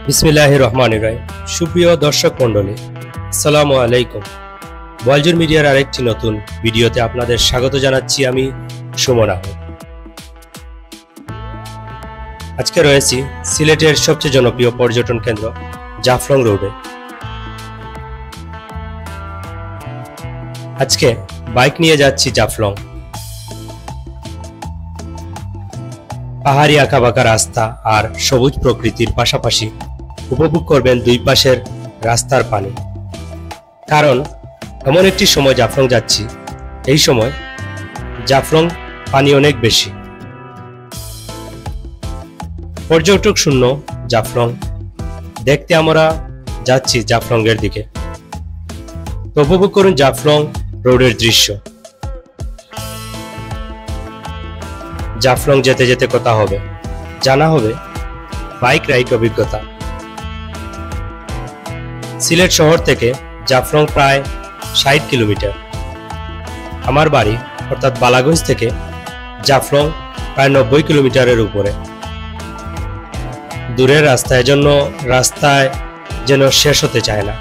বিসমিল্লাহির রহমানির রহিম। সুপ্রিয় দর্শক মণ্ডলী, আসসালামু আলাইকুম। বলজুর মিডিয়ার আরেকটি নতুন ভিডিওতে আপনাদের স্বাগত জানাচ্ছি। আমি সুমন আহমেদ। আজকে রয়েছি সিলেটের সবচেয়ে জনপ্রিয় পর্যটন কেন্দ্র জাফলং রোডে। আজকে বাইক নিয়ে যাচ্ছি জাফলং। পাহাড়ি আঁকাবাঁকা রাস্তা আর সবুজ প্রকৃতির পাশাপাশি উপভোগ করবেন দুই পাশের রাস্তার পানি। কারণ এমন একটি সময় জাফলং যাচ্ছি, এই সময় জাফলং পানি অনেক বেশি। পর্যটক শূন্য জাফলং দেখতে আমরা যাচ্ছি জাফলং এর দিকে। তো উপভোগ করুন জাফলং রোডের দৃশ্য। জাফলং যেতে যেতে কথা হবে, জানা হবে বাইক রাইড অভিজ্ঞতা। সিলেট শহর থেকে জাফলং প্রায় ৬০ কিলোমিটার। আমার বাড়ি অর্থাৎ বালাগঞ্জ থেকে জাফলং প্রায় ৯০ কিলোমিটারের উপরে। দূরের রাস্তা, এজন্য রাস্তায় যেন শেষ হতে চায় না।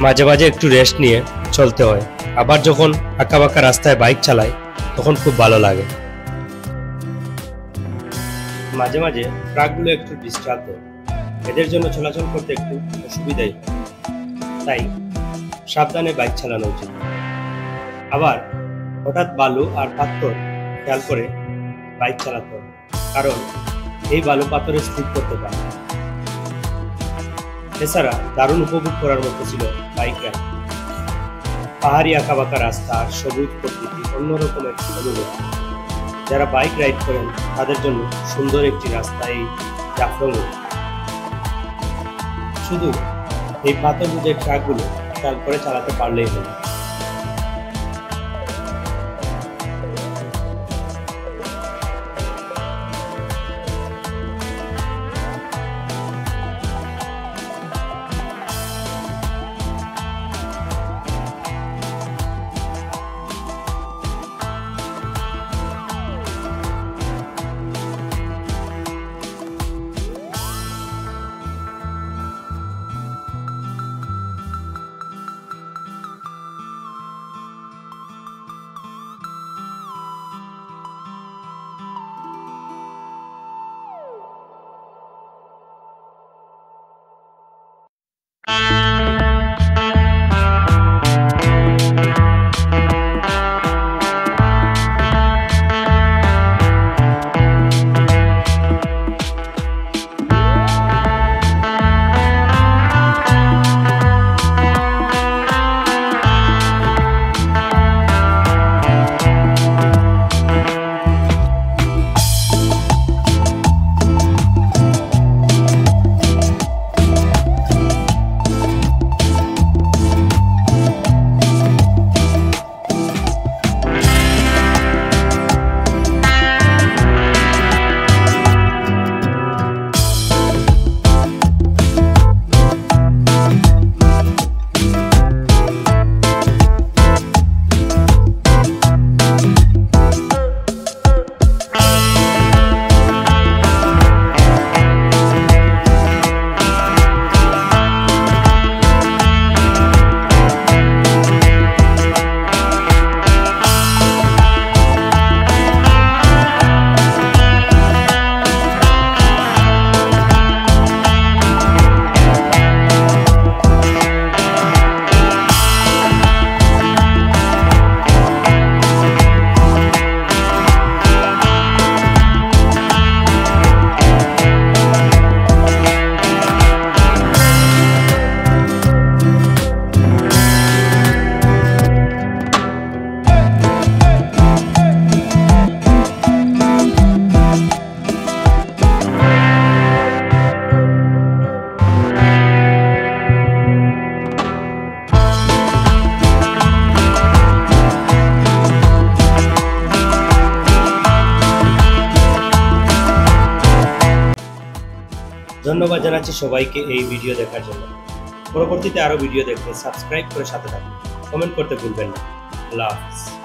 মাঝে মাঝে একটু রেস্ট নিয়ে চলতে হয়। আবার যখন আঁকাবাঁকা রাস্তায় বাইক চালাই তখন খুব ভালো লাগে। মাঝে মাঝে ট্রাকগুলো একটু ডিস্টার্ব হয়, এদের জন্য চলাচল করতে একটু অসুবিধাই হয়, তাই সাবধানে বাইক চালানো উচিত। আবার হঠাৎ বালু আর পাথর খেয়াল করে বাইক চালাতে হবে, কারণ এই বালু পাথরে স্লিপ করতে পারে। এছাড়া দারুণ উপভোগ করার মতো ছিল বাইক রাইড। পাহাড়ি আঁকাবাঁকা রাস্তা আর সবুজ প্রকৃতি অন্যরকম একটি অনুভূতি। যারা বাইক রাইড করেন তাদের জন্য সুন্দর একটি রাস্তা এই জাফলং রোড। শুধু এই পাথর বুঝে ট্রাকগুলো খেয়াল করে চালাতে পারলেই হবে। ধন্যবাদ জানাচ্ছি সবাইকে এই ভিডিও দেখার জন্য। পরবর্তীতে আরো ভিডিও দেখতে সাবস্ক্রাইব করে সাথে থাকুন, কমেন্ট করতে ভুলবেন না। আল্লাহ হাফেজ।